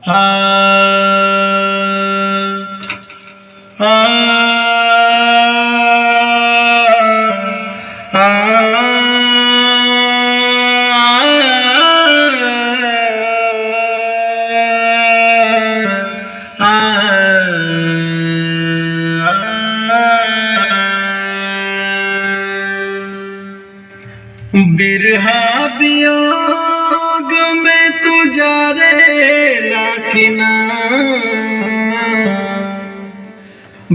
आ आ बिरहा वियोग में तू जा रे लाकिना,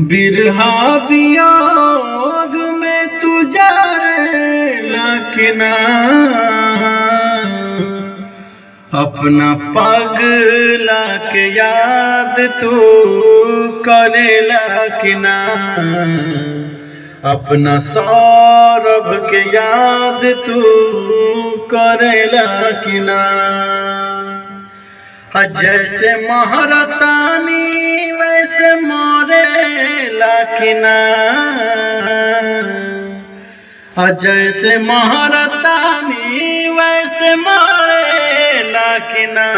बिरहा वियोग में तू जा रे लाकिना, अपना पगला के याद तू करे लाकिना, अपना सौरभ के याद तू करेला कि ना। जैसे महारतानी वैसे मोरेला कि ना, जैसे महारतानी वैसे मोरेला कि ना,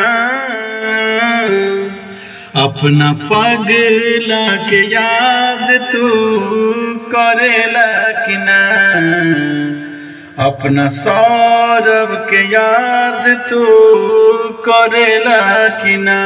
अपना पगला के याद तू करेला कि ना, अपना सौरभ के याद तू करेला कि ना।